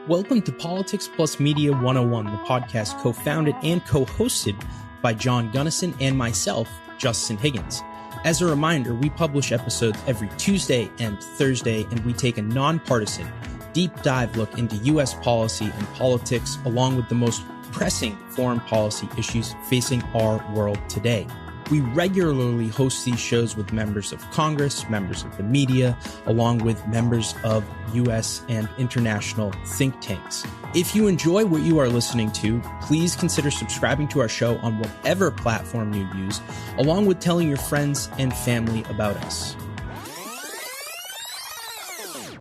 Welcome to Politics Plus Media 101, the podcast co-founded and co-hosted by John Gunnison and myself, Justin Higgins. As a reminder, we publish episodes every Tuesday and Thursday, and we take a nonpartisan, deep dive look into U.S. policy and politics, along with the most pressing foreign policy issues facing our world today. We regularly host these shows with members of Congress, members of the media, along with members of U.S. and international think tanks. If you enjoy what you are listening to, please consider subscribing to our show on whatever platform you use, along with telling your friends and family about us.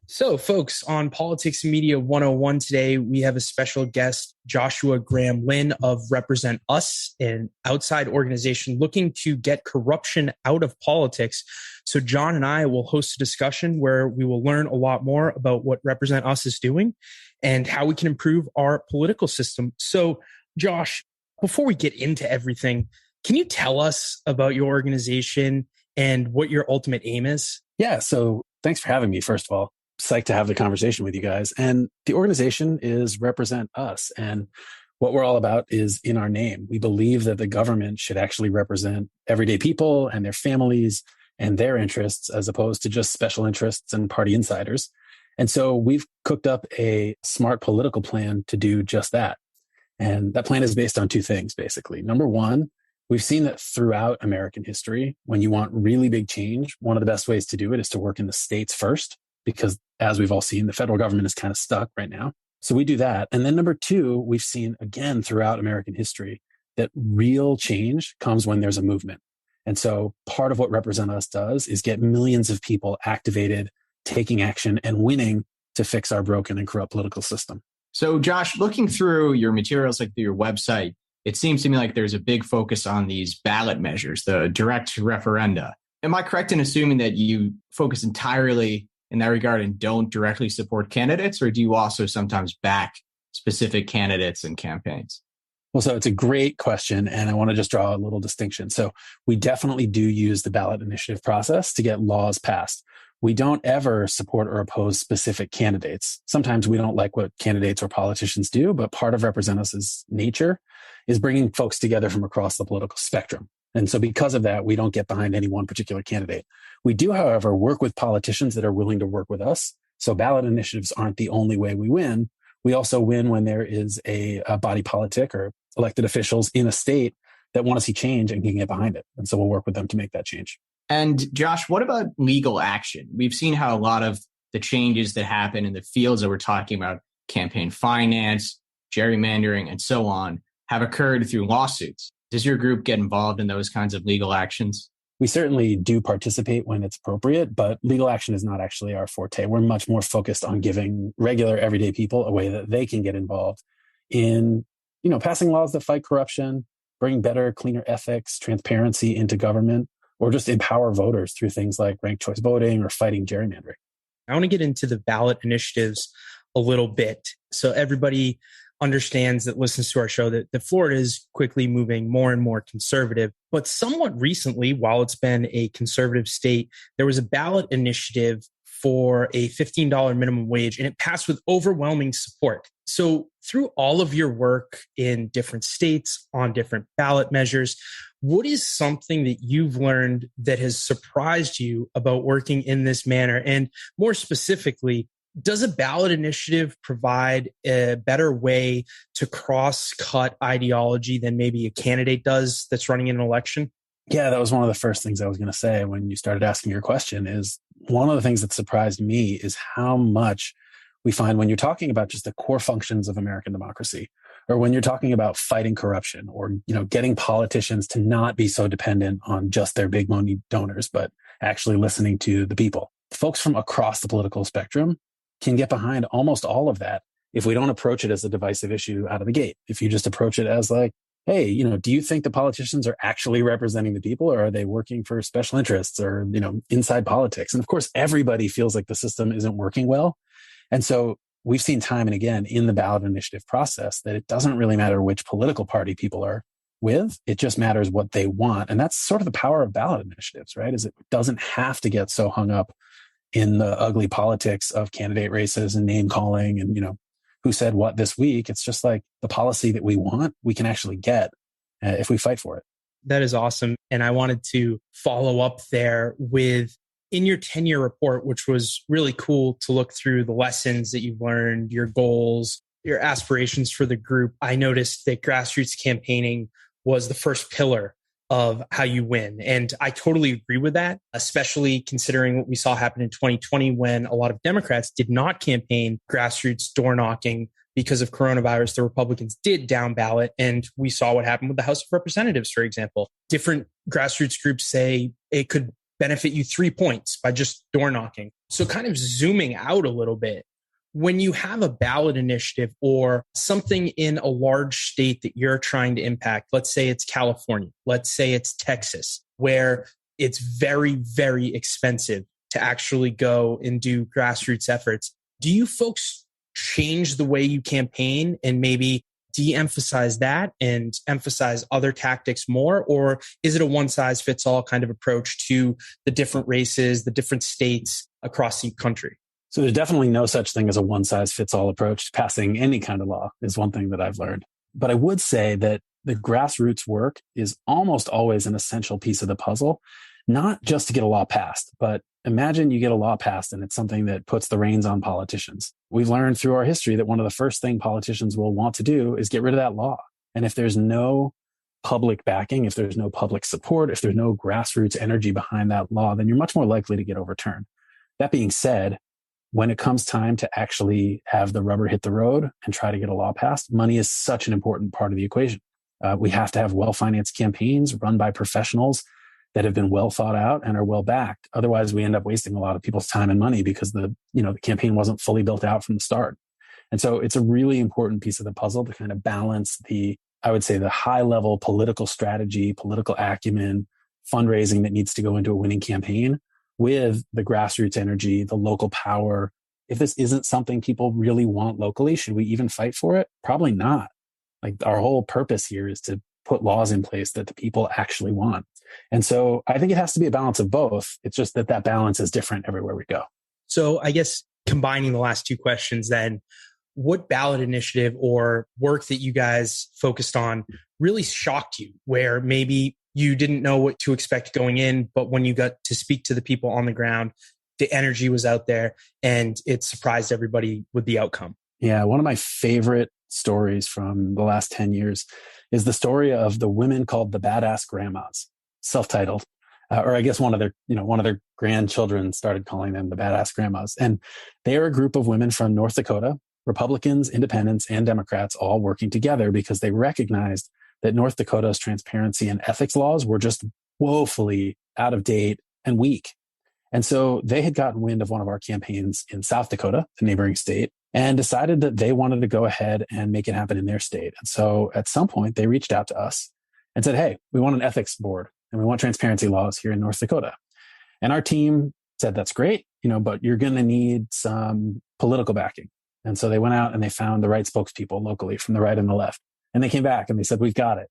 So, folks, on Politics Media 101 today, we have a special guest, Joshua Graham Lynn of RepresentUs, an outside organization looking to get corruption out of politics. So John and I will host a discussion where we will learn a lot more about what RepresentUs is doing and how we can improve our political system. So, Josh, before we get into everything, can you tell us about your organization and what your ultimate aim is? Yeah, so thanks for having me, first of all. Psyched to have the conversation with you guys. And the organization is RepresentUs. And what we're all about is in our name. We believe that the government should actually represent everyday people and their families and their interests as opposed to just special interests and party insiders. And so we've cooked up a smart political plan to do just that. And that plan is based on two things, basically. Number one, we've seen that throughout American history, when you want really big change, one of the best ways to do it is to work in the states first, because as we've all seen, the federal government is kind of stuck right now. So we do that. And then number two, we've seen again throughout American history that real change comes when there's a movement. And so part of what RepresentUs does is get millions of people activated, taking action and winning to fix our broken and corrupt political system. So Josh, looking through your materials, like through your website, it seems to me like there's a big focus on these ballot measures, the direct referenda. Am I correct in assuming that you focus entirely in that regard and don't directly support candidates, or do you also sometimes back specific candidates and campaigns? Well, so it's a great question, and I want to just draw a little distinction. So we definitely do use the ballot initiative process to get laws passed. We don't ever support or oppose specific candidates. Sometimes we don't like what candidates or politicians do, but part of RepresentUs's nature is bringing folks together from across the political spectrum. And so because of that, we don't get behind any one particular candidate. We do, however, work with politicians that are willing to work with us. So ballot initiatives aren't the only way we win. We also win when there is a body politic or elected officials in a state that want to see change and can get behind it. And so we'll work with them to make that change. And Josh, what about legal action? We've seen how a lot of the changes that happen in the fields that we're talking about, campaign finance, gerrymandering, and so on, have occurred through lawsuits. Does your group get involved in those kinds of legal actions? We certainly do participate when it's appropriate, but legal action is not actually our forte. We're much more focused on giving regular everyday people a way that they can get involved in, passing laws that fight corruption, bring better, cleaner ethics, transparency into government, or just empower voters through things like ranked choice voting or fighting gerrymandering. I want to get into the ballot initiatives a little bit. So everybody understands that listens to our show that Florida is quickly moving more and more conservative. But somewhat recently, while it's been a conservative state, there was a ballot initiative for a $15 minimum wage, and it passed with overwhelming support. So through all of your work in different states on different ballot measures, what is something that you've learned that has surprised you about working in this manner? And more specifically, does a ballot initiative provide a better way to cross-cut ideology than maybe a candidate does that's running in an election? Yeah, that was one of the first things I was going to say when you started asking your question. Is one of the things that surprised me is how much we find when you're talking about just the core functions of American democracy, or when you're talking about fighting corruption, or getting politicians to not be so dependent on just their big money donors, but actually listening to the people. Folks from across the political spectrum can get behind almost all of that if we don't approach it as a divisive issue out of the gate. If you just approach it as like, hey, do you think the politicians are actually representing the people, or are they working for special interests or, inside politics? And of course, everybody feels like the system isn't working well. And so we've seen time and again in the ballot initiative process that it doesn't really matter which political party people are with. It just matters what they want. And that's sort of the power of ballot initiatives, right? Is it doesn't have to get so hung up in the ugly politics of candidate races and name calling and, who said what this week. It's just like the policy that we want, we can actually get if we fight for it. That is awesome. And I wanted to follow up there with, in your 10-year report, which was really cool to look through the lessons that you've learned, your goals, your aspirations for the group. I noticed that grassroots campaigning was the first pillar of how you win. And I totally agree with that, especially considering what we saw happen in 2020 when a lot of Democrats did not campaign grassroots door knocking because of coronavirus. The Republicans did down ballot. And we saw what happened with the House of Representatives, for example. Different grassroots groups say it could benefit you 3 points by just door knocking. So kind of zooming out a little bit, when you have a ballot initiative or something in a large state that you're trying to impact, let's say it's California, let's say it's Texas, where it's very, very expensive to actually go and do grassroots efforts, do you folks change the way you campaign and maybe de-emphasize that and emphasize other tactics more? Or is it a one-size-fits-all kind of approach to the different races, the different states across the country? So there's definitely no such thing as a one-size-fits-all approach to passing any kind of law is one thing that I've learned. But I would say that the grassroots work is almost always an essential piece of the puzzle, not just to get a law passed, but imagine you get a law passed and it's something that puts the reins on politicians. We've learned through our history that one of the first things politicians will want to do is get rid of that law. And if there's no public backing, if there's no public support, if there's no grassroots energy behind that law, then you're much more likely to get overturned. That being said, when it comes time to actually have the rubber hit the road and try to get a law passed, money is such an important part of the equation. We have to have well-financed campaigns run by professionals that have been well thought out and are well backed. Otherwise, we end up wasting a lot of people's time and money because the campaign wasn't fully built out from the start. And so it's a really important piece of the puzzle to kind of balance the high level political strategy, political acumen, fundraising that needs to go into a winning campaign with the grassroots energy, the local power. If this isn't something people really want locally, should we even fight for it? Probably not. Like, our whole purpose here is to put laws in place that the people actually want. And so I think it has to be a balance of both. It's just that balance is different everywhere we go. So I guess combining the last two questions then, what ballot initiative or work that you guys focused on really shocked you, where maybe you didn't know what to expect going in, but when you got to speak to the people on the ground, the energy was out there and it surprised everybody with the outcome? Yeah, one of my favorite stories from the last 10 years is the story of the women called the Badass Grandmas, self-titled, or I guess one of their grandchildren started calling them the Badass Grandmas. And they are a group of women from North Dakota, Republicans, independents, and Democrats, all working together because they recognized that North Dakota's transparency and ethics laws were just woefully out of date and weak. And so they had gotten wind of one of our campaigns in South Dakota, the neighboring state, and decided that they wanted to go ahead and make it happen in their state. And so at some point, they reached out to us and said, hey, we want an ethics board and we want transparency laws here in North Dakota. And our team said, that's great, but you're going to need some political backing. And so they went out and they found the right spokespeople locally from the right and the left. And they came back and they said, we've got it.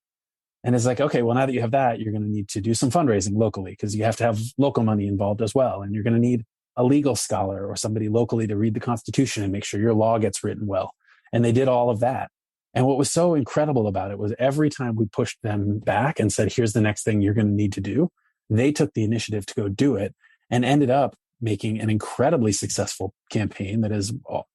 And it's like, okay, well, now that you have that, you're going to need to do some fundraising locally because you have to have local money involved as well. And you're going to need a legal scholar or somebody locally to read the Constitution and make sure your law gets written well. And they did all of that. And what was so incredible about it was every time we pushed them back and said, here's the next thing you're going to need to do, they took the initiative to go do it and ended up making an incredibly successful campaign that is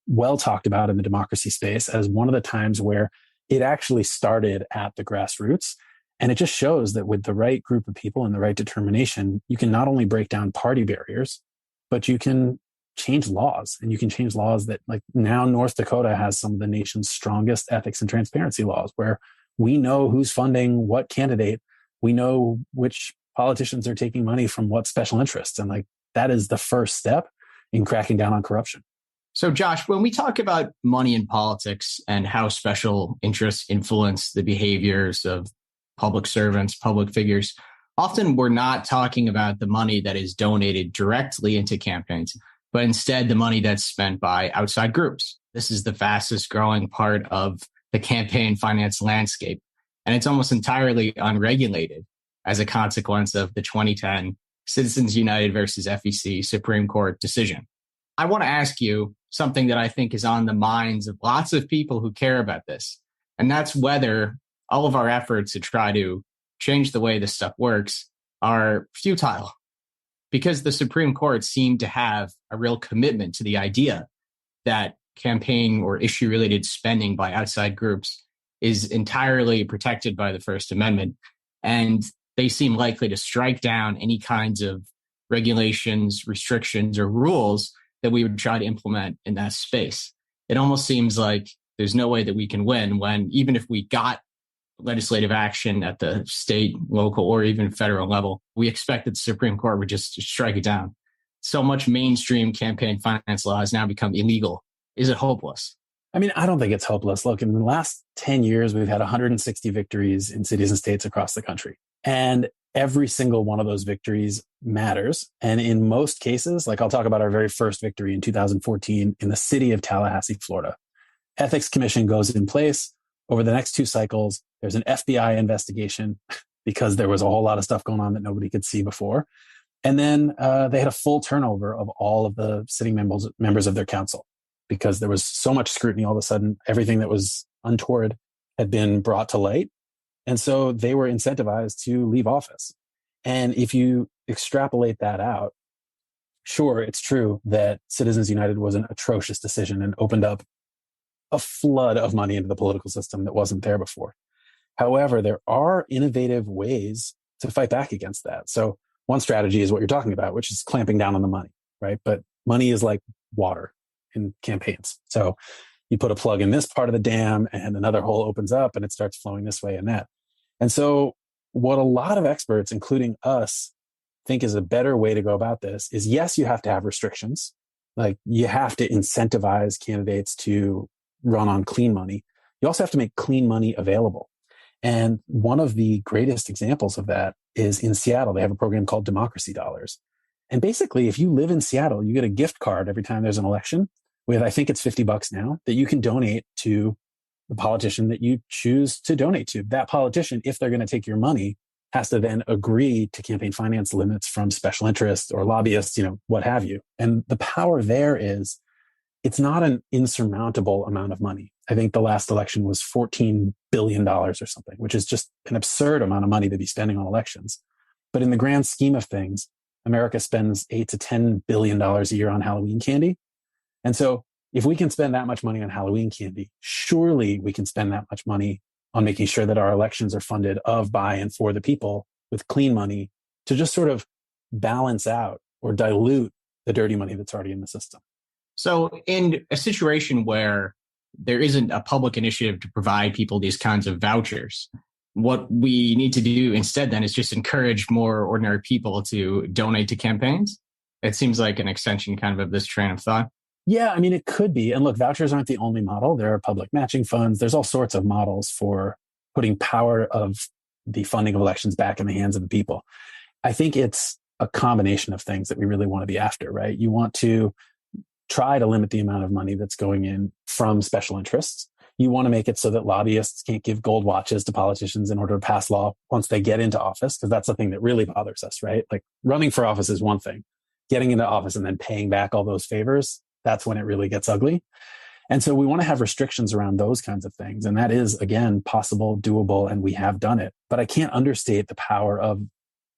well talked about in the democracy space as one of the times where it actually started at the grassroots. And it just shows that with the right group of people and the right determination, you can not only break down party barriers, but you can change laws. And you can change laws that, like, now North Dakota has some of the nation's strongest ethics and transparency laws, where we know who's funding what candidate. We know which politicians are taking money from what special interests. And that is the first step in cracking down on corruption. So Josh, when we talk about money in politics and how special interests influence the behaviors of public servants, public figures, often we're not talking about the money that is donated directly into campaigns, but instead the money that's spent by outside groups. This is the fastest growing part of the campaign finance landscape, and it's almost entirely unregulated as a consequence of the 2010 Citizens United versus FEC Supreme Court decision. I want to ask you something that I think is on the minds of lots of people who care about this. And that's whether all of our efforts to try to change the way this stuff works are futile. Because the Supreme Court seemed to have a real commitment to the idea that campaign or issue related spending by outside groups is entirely protected by the First Amendment. And they seem likely to strike down any kinds of regulations, restrictions, or rules that we would try to implement in that space. It almost seems like there's no way that we can win when, even if we got legislative action at the state, local, or even federal level, we expect that the Supreme Court would just strike it down. So much mainstream campaign finance law has now become illegal. Is it hopeless? I mean, I don't think it's hopeless. Look, in the last 10 years, we've had 160 victories in cities and states across the country. And every single one of those victories matters. And in most cases, like I'll talk about our very first victory in 2014 in the city of Tallahassee, Florida. Ethics Commission goes in place. Over the next 2 cycles, there's an FBI investigation because there was a whole lot of stuff going on that nobody could see before. And then they had a full turnover of all of the sitting members of their council because there was so much scrutiny. All of a sudden, everything that was untoward had been brought to light. And so they were incentivized to leave office. And if you extrapolate that out, sure, it's true that Citizens United was an atrocious decision and opened up a flood of money into the political system that wasn't there before. However, there are innovative ways to fight back against that. So one strategy is what you're talking about, which is clamping down on the money, right? But money is like water in campaigns. So you put a plug in this part of the dam and another hole opens up and it starts flowing this way and that. And so what a lot of experts, including us, think is a better way to go about this is, yes, you have to have restrictions. Like you have to incentivize candidates to run on clean money. You also have to make clean money available. And one of the greatest examples of that is in Seattle. They have a program called Democracy Dollars. And basically, if you live in Seattle, you get a gift card every time there's an election with, I think it's $50 now, that you can donate to the politician that you choose to donate to. That politician, if they're going to take your money, has to then agree to campaign finance limits from special interests or lobbyists, what have you. And the power there is, it's not an insurmountable amount of money. I think the last election was $14 billion or something, which is just an absurd amount of money to be spending on elections. But in the grand scheme of things, America spends $8 to $10 billion a year on Halloween candy. And so if we can spend that much money on Halloween candy, surely we can spend that much money on making sure that our elections are funded of, by, and for the people with clean money to just sort of balance out or dilute the dirty money that's already in the system. So in a situation where there isn't a public initiative to provide people these kinds of vouchers, what we need to do instead then is just encourage more ordinary people to donate to campaigns. It seems like an extension kind of this train of thought. Yeah, I mean, it could be. And look, vouchers aren't the only model. There are public matching funds. There's all sorts of models for putting power of the funding of elections back in the hands of the people. I think it's a combination of things that we really want to be after, right? You want to try to limit the amount of money that's going in from special interests. You want to make it so that lobbyists can't give gold watches to politicians in order to pass law once they get into office, because that's the thing that really bothers us, right? Like running for office is one thing. Getting into office and then paying back all those favors, that's when it really gets ugly. And so we want to have restrictions around those kinds of things. And that is, again, possible, doable, and we have done it. But I can't understate the power of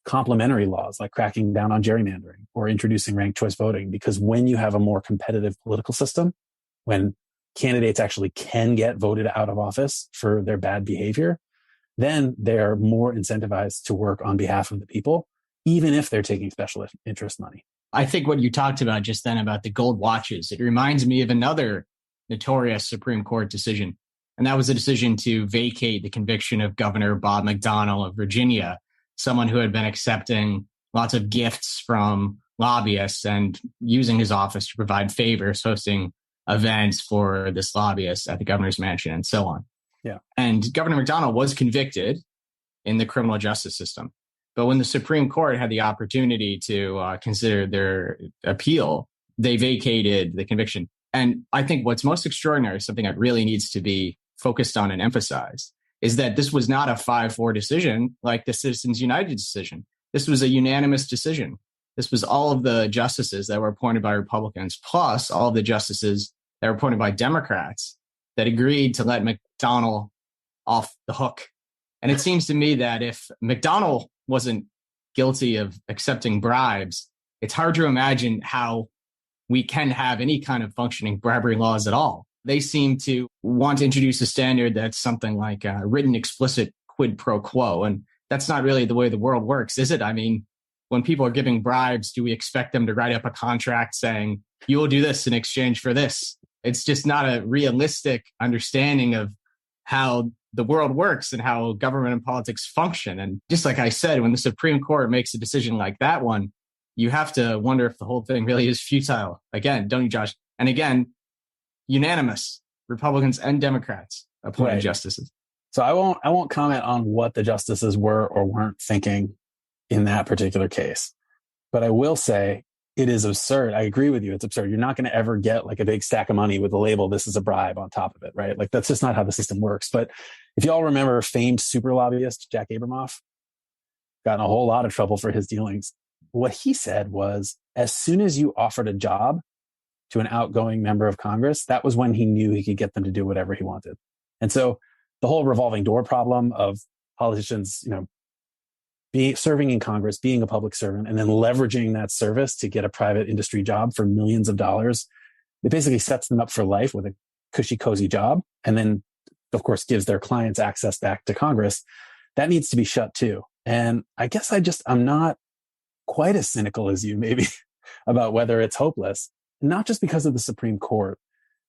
complementary laws like cracking down on gerrymandering or introducing ranked choice voting, because when you have a more competitive political system, when candidates actually can get voted out of office for their bad behavior, then they're more incentivized to work on behalf of the people, even if they're taking special interest money. I think what you talked about just then about the gold watches, it reminds me of another notorious Supreme Court decision. And that was a decision to vacate the conviction of Governor Bob McDonnell of Virginia, someone who had been accepting lots of gifts from lobbyists and using his office to provide favors, hosting events for this lobbyist at the governor's mansion and so on. Yeah. And Governor McDonnell was convicted in the criminal justice system. But when the Supreme Court had the opportunity to consider their appeal, they vacated the conviction. And I think what's most extraordinary, something that really needs to be focused on and emphasized, is that this was not a 5-4 decision like the Citizens United decision. This was a unanimous decision. This was all of the justices that were appointed by Republicans, plus all of the justices that were appointed by Democrats that agreed to let McDonnell off the hook. And it seems to me that if McDonnell wasn't guilty of accepting bribes, it's hard to imagine how we can have any kind of functioning bribery laws at all. They seem to want to introduce a standard that's something like a written explicit quid pro quo. And that's not really the way the world works, is it? I mean, when people are giving bribes, do we expect them to write up a contract saying, you will do this in exchange for this? It's just not a realistic understanding of how the world works and how government and politics function. And just like I said, when the Supreme Court makes a decision like that one, you have to wonder if the whole thing really is futile. Again, don't you, Josh? And again, unanimous, Republicans and Democrats appointed justices. So I won't comment on what the justices were or weren't thinking in that particular case. But I will say it is absurd. I agree with you. It's absurd. You're not going to ever get like a big stack of money with the label, this is a bribe on top of it, right? Like that's just not how the system works. But if you all remember famed super lobbyist Jack Abramoff, got in a whole lot of trouble for his dealings. What he said was, as soon as you offered a job to an outgoing member of Congress, that was when he knew he could get them to do whatever he wanted. And so the whole revolving door problem of politicians, serving in Congress, being a public servant, and then leveraging that service to get a private industry job for millions of dollars, it basically sets them up for life with a cushy, cozy job. And then, of course, gives their clients access back to Congress. That needs to be shut too. And I guess I'm not quite as cynical as you maybe about whether it's hopeless, not just because of the Supreme Court,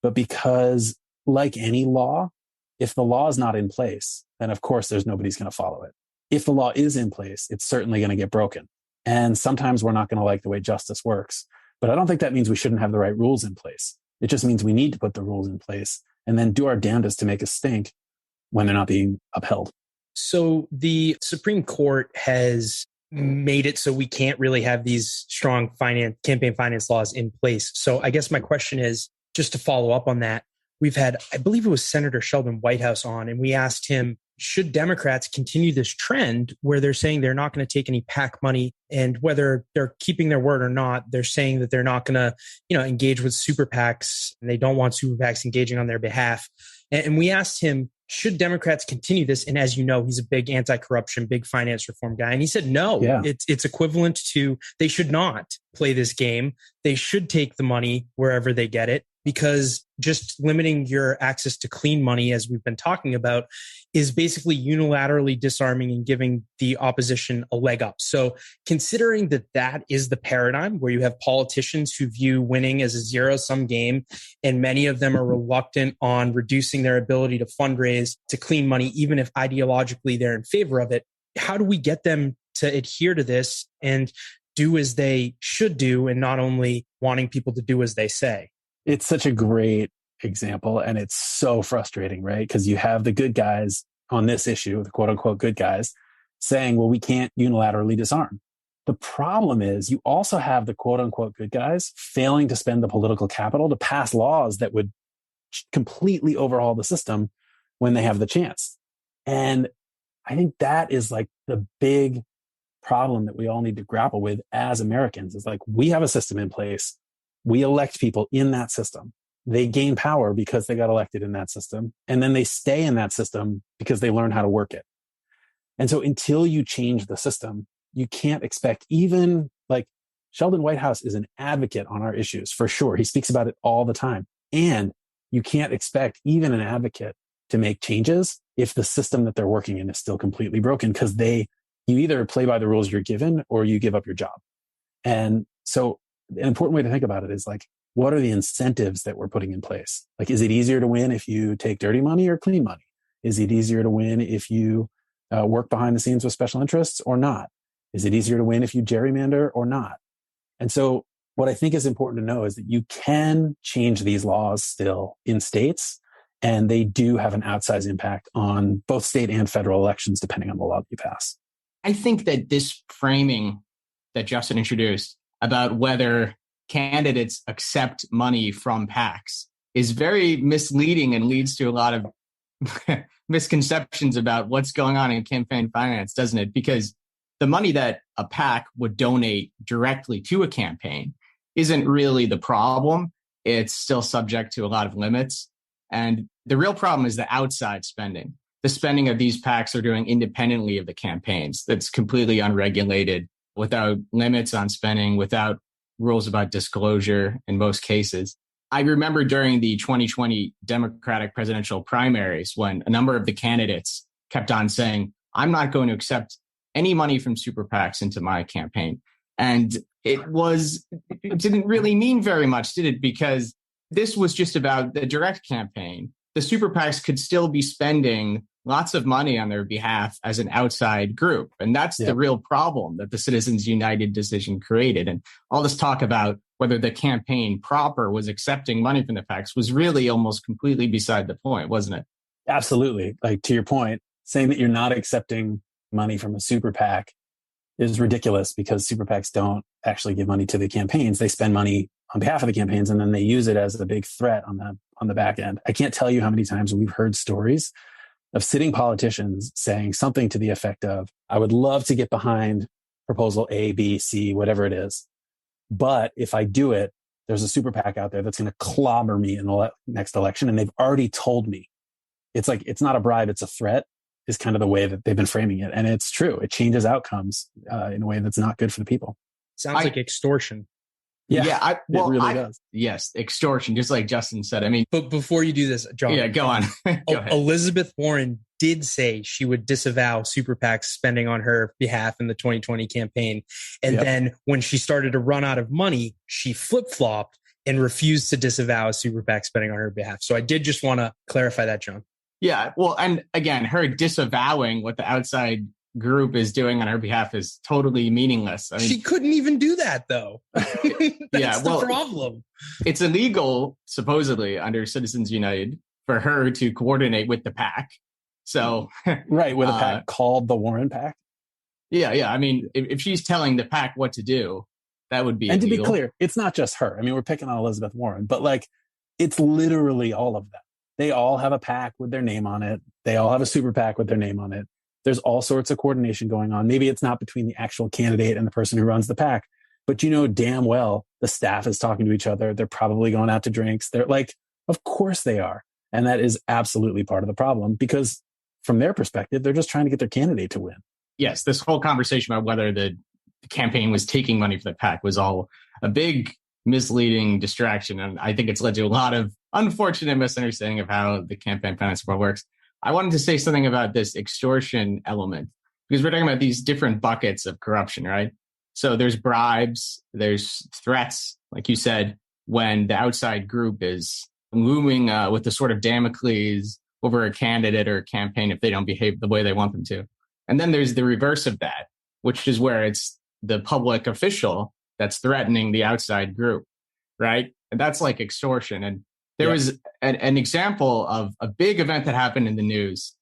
but because like any law, if the law is not in place, then of course there's nobody's going to follow it. If the law is in place, it's certainly going to get broken. And sometimes we're not going to like the way justice works. But I don't think that means we shouldn't have the right rules in place. It just means we need to put the rules in place and then do our damnedest to make us stink when they're not being upheld. So the Supreme Court has made it so we can't really have these strong campaign finance laws in place. So I guess my question is, just to follow up on that, we've had, I believe it was Senator Sheldon Whitehouse on, and we asked him, should Democrats continue this trend where they're saying they're not going to take any PAC money, and whether they're keeping their word or not, they're saying that they're not going to, engage with super PACs, and they don't want super PACs engaging on their behalf. And we asked him, should Democrats continue this? And as you know, he's a big anti-corruption, big finance reform guy. And he said, no, it's equivalent to, they should not play this game. They should take the money wherever they get it, because just limiting your access to clean money, as we've been talking about, is basically unilaterally disarming and giving the opposition a leg up. So considering that is the paradigm where you have politicians who view winning as a zero-sum game, and many of them are reluctant on reducing their ability to fundraise to clean money, even if ideologically they're in favor of it, how do we get them to adhere to this and do as they should do, and not only wanting people to do as they say? It's such a great example, and it's so frustrating, right? Because you have the good guys on this issue, the quote unquote good guys, saying, well, we can't unilaterally disarm. The problem is you also have the quote unquote good guys failing to spend the political capital to pass laws that would completely overhaul the system when they have the chance. And I think that is like the big problem that we all need to grapple with as Americans, is like, we have a system in place. We elect people in that system. They gain power because they got elected in that system. And then they stay in that system because they learn how to work it. And so until you change the system, you can't expect, even like Sheldon Whitehouse is an advocate on our issues for sure. He speaks about it all the time. And you can't expect even an advocate to make changes if the system that they're working in is still completely broken, because you either play by the rules you're given or you give up your job. And so an important way to think about it is like, what are the incentives that we're putting in place? Like, is it easier to win if you take dirty money or clean money? Is it easier to win if you work behind the scenes with special interests or not? Is it easier to win if you gerrymander or not? And so what I think is important to know is that you can change these laws still in states, and they do have an outsized impact on both state and federal elections, depending on the law that you pass. I think that this framing that Justin introduced about whether candidates accept money from PACs is very misleading and leads to a lot of misconceptions about what's going on in campaign finance, doesn't it? Because the money that a PAC would donate directly to a campaign isn't really the problem. It's still subject to a lot of limits. And the real problem is the outside spending. The spending of these PACs are doing independently of the campaigns. That's completely unregulated, without limits on spending, without rules about disclosure in most cases. I remember during the 2020 Democratic presidential primaries when a number of the candidates kept on saying, I'm not going to accept any money from super PACs into my campaign. And it didn't really mean very much, did it? Because this was just about the direct campaign. The super PACs could still be spending lots of money on their behalf as an outside group. And that's the real problem that the Citizens United decision created. And all this talk about whether the campaign proper was accepting money from the PACs was really almost completely beside the point, wasn't it? Absolutely. Like, to your point, saying that you're not accepting money from a super PAC is ridiculous, because super PACs don't actually give money to the campaigns. They spend money on behalf of the campaigns, and then they use it as a big threat on the back end. I can't tell you how many times we've heard stories of sitting politicians saying something to the effect of, I would love to get behind proposal A, B, C, whatever it is. But if I do it, there's a super PAC out there that's going to clobber me in the next election. And they've already told me. It's like, it's not a bribe, it's a threat, is kind of the way that they've been framing it. And it's true. It changes outcomes in a way that's not good for the people. Sounds like extortion. It really does. Yes, extortion, just like Justin said. I mean, but before you do this, John. Yeah, go on. Go ahead. Elizabeth Warren did say she would disavow super PACs spending on her behalf in the 2020 campaign. And then when she started to run out of money, she flip-flopped and refused to disavow super PAC spending on her behalf. So I did just want to clarify that, John. Yeah, well, and again, her disavowing what the outside group is doing on her behalf is totally meaningless. I mean, she couldn't even do that, though. That's the problem. It's illegal, supposedly, under Citizens United for her to coordinate with the PAC. So, right, with a PAC called the Warren PAC. Yeah. I mean, if she's telling the PAC what to do, that would be. And illegal. To be clear, it's not just her. I mean, we're picking on Elizabeth Warren, but like, it's literally all of them. They all have a PAC with their name on it. They all have a super PAC with their name on it. There's all sorts of coordination going on. Maybe it's not between the actual candidate and the person who runs the PAC, but you know damn well the staff is talking to each other. They're probably going out to drinks. They're like, of course they are. And that is absolutely part of the problem, because from their perspective, they're just trying to get their candidate to win. Yes, this whole conversation about whether the campaign was taking money from the PAC was all a big misleading distraction. And I think it's led to a lot of unfortunate misunderstanding of how the campaign finance world works. I wanted to say something about this extortion element, because we're talking about these different buckets of corruption, right? So there's bribes, there's threats, like you said, when the outside group is looming with the sort of Damocles over a candidate or a campaign if they don't behave the way they want them to. And then there's the reverse of that, which is where it's the public official that's threatening the outside group, right? And that's like extortion. And there was an example of a big event that happened in the news,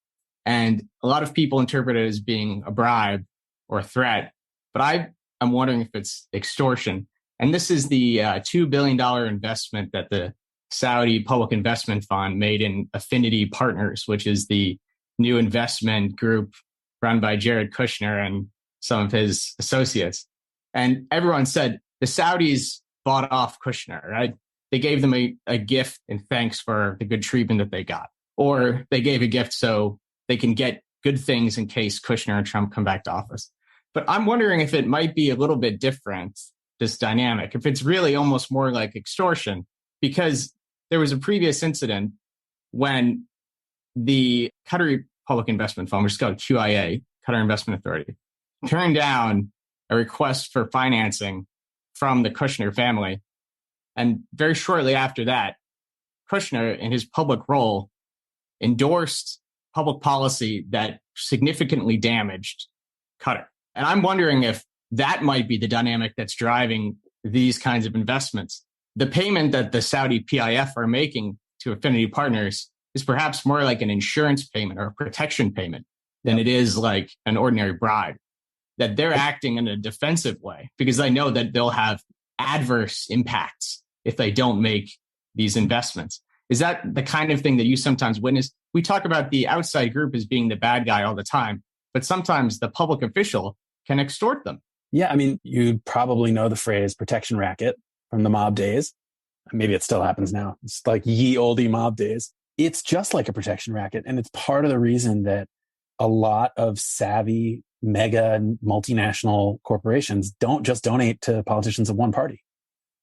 and a lot of people interpret it as being a bribe or a threat. But I'm wondering if it's extortion. And this is the $2 billion investment that the Saudi Public Investment Fund made in Affinity Partners, which is the new investment group run by Jared Kushner and some of his associates. And everyone said the Saudis bought off Kushner, right? They gave them a gift in thanks for the good treatment that they got. Or they gave a gift so they can get good things in case Kushner and Trump come back to office. But I'm wondering if it might be a little bit different, this dynamic, if it's really almost more like extortion, because there was a previous incident when the Qatari Public Investment Fund, which is called QIA, Qatar Investment Authority, turned down a request for financing from the Kushner family. And very shortly after that, Kushner, in his public role, endorsed public policy that significantly damaged Qatar. And I'm wondering if that might be the dynamic that's driving these kinds of investments. The payment that the Saudi PIF are making to Affinity Partners is perhaps more like an insurance payment or a protection payment than it is like an ordinary bribe. That they're acting in a defensive way because they know that they'll have adverse impacts if they don't make these investments. Is that the kind of thing that you sometimes witness? We talk about the outside group as being the bad guy all the time, but sometimes the public official can extort them. Yeah, I mean, you probably know the phrase protection racket from the mob days. Maybe it still happens now. It's like ye olde mob days. It's just like a protection racket. And it's part of the reason that a lot of savvy mega and multinational corporations don't just donate to politicians of one party.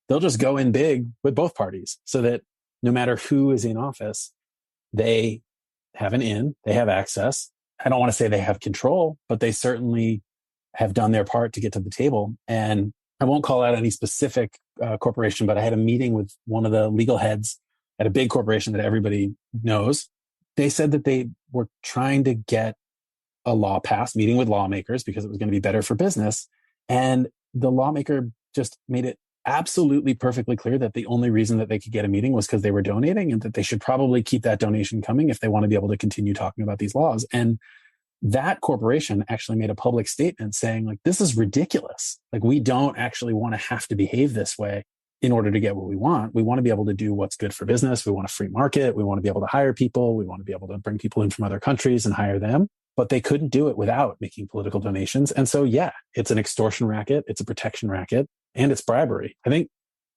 They'll just go in big with both parties so that no matter who is in office, they have an in, they have access. I don't want to say they have control, but they certainly have done their part to get to the table. And I won't call out any specific corporation, but I had a meeting with one of the legal heads at a big corporation that everybody knows. They said that they were trying to get a law passed, meeting with lawmakers because it was going to be better for business. And the lawmaker just made it absolutely perfectly clear that the only reason that they could get a meeting was because they were donating, and that they should probably keep that donation coming if they want to be able to continue talking about these laws. And that corporation actually made a public statement saying, like, this is ridiculous. Like, we don't actually want to have to behave this way in order to get what we want. We want to be able to do what's good for business. We want a free market. We want to be able to hire people. We want to be able to bring people in from other countries and hire them. But they couldn't do it without making political donations. And so, yeah, it's an extortion racket. It's a protection racket, and it's bribery. I think,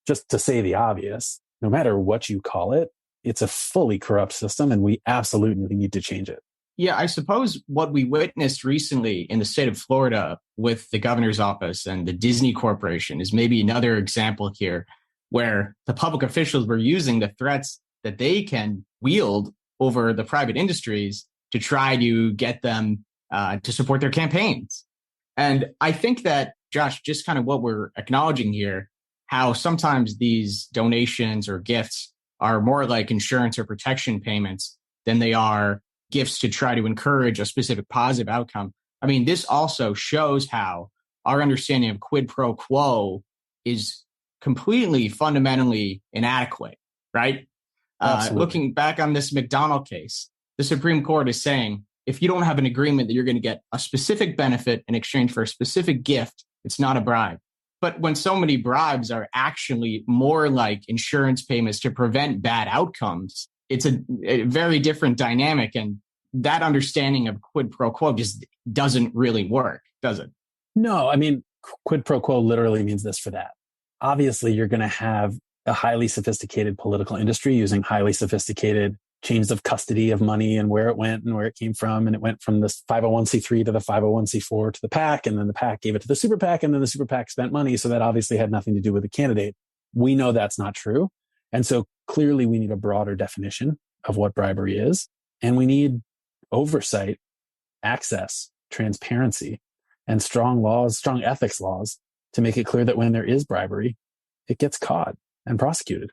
just to say the obvious, no matter what you call it, it's a fully corrupt system, and we absolutely need to change it. Yeah, I suppose what we witnessed recently in the state of Florida with the governor's office and the Disney Corporation is maybe another example here where the public officials were using the threats that they can wield over the private industries to try to get them to support their campaigns. And I think that, Josh, just kind of what we're acknowledging here, how sometimes these donations or gifts are more like insurance or protection payments than they are gifts to try to encourage a specific positive outcome. I mean, this also shows how our understanding of quid pro quo is completely fundamentally inadequate, right? Looking back on this McDonald case, the Supreme Court is saying, if you don't have an agreement that you're going to get a specific benefit in exchange for a specific gift, it's not a bribe. But when so many bribes are actually more like insurance payments to prevent bad outcomes, it's a very different dynamic. And that understanding of quid pro quo just doesn't really work, does it? No, I mean, quid pro quo literally means this for that. Obviously, you're going to have a highly sophisticated political industry using highly sophisticated chains of custody of money and where it went and where it came from. And it went from this 501c3 to the 501c4 to the PAC. And then the PAC gave it to the super PAC. And then the super PAC spent money. So that obviously had nothing to do with the candidate. We know that's not true. And so clearly we need a broader definition of what bribery is. And we need oversight, access, transparency, and strong laws, strong ethics laws to make it clear that when there is bribery, it gets caught and prosecuted.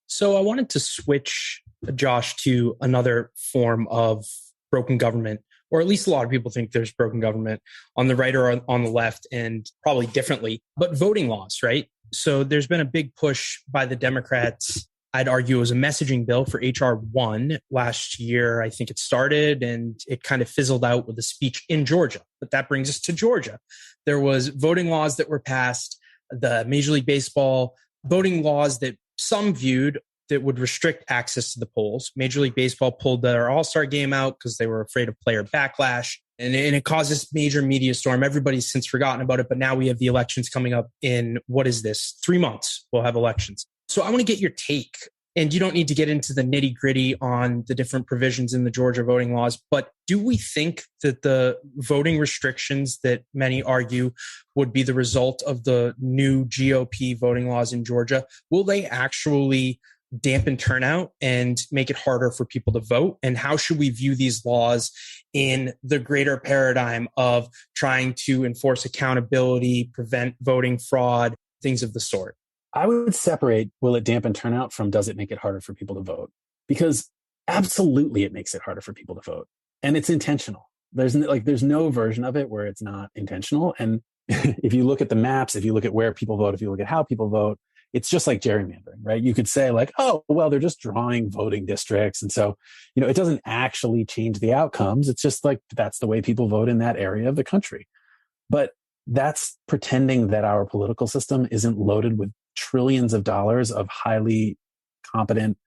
So I wanted to switch, Josh, to another form of broken government, or at least a lot of people think there's broken government on the right or on the left, and probably differently, but voting laws, right? So there's been a big push by the Democrats. I'd argue it was a messaging bill for HR 1 last year. I think it started and it kind of fizzled out with a speech in Georgia. But that brings us to Georgia. There was voting laws that were passed, the Major League Baseball voting laws that some viewed that would restrict access to the polls. Major League Baseball pulled their All-Star game out because they were afraid of player backlash. And it caused this major media storm. Everybody's since forgotten about it, but now we have the elections coming up in, 3 months, we'll have elections. So I want to get your take, and you don't need to get into the nitty gritty on the different provisions in the Georgia voting laws, but do we think that the voting restrictions that many argue would be the result of the new GOP voting laws in Georgia, will they actually dampen turnout and make it harder for people to vote? And how should we view these laws in the greater paradigm of trying to enforce accountability, prevent voting fraud, things of the sort? I would separate, will it dampen turnout, from does it make it harder for people to vote? Because absolutely it makes it harder for people to vote. And it's intentional. There's no version of it where it's not intentional. And if you look at the maps, if you look at where people vote, if you look at how people vote, it's just like gerrymandering, right? You could say like, oh, well, they're just drawing voting districts. And so, it doesn't actually change the outcomes. It's just like, that's the way people vote in that area of the country. But that's pretending that our political system isn't loaded with trillions of dollars of highly competent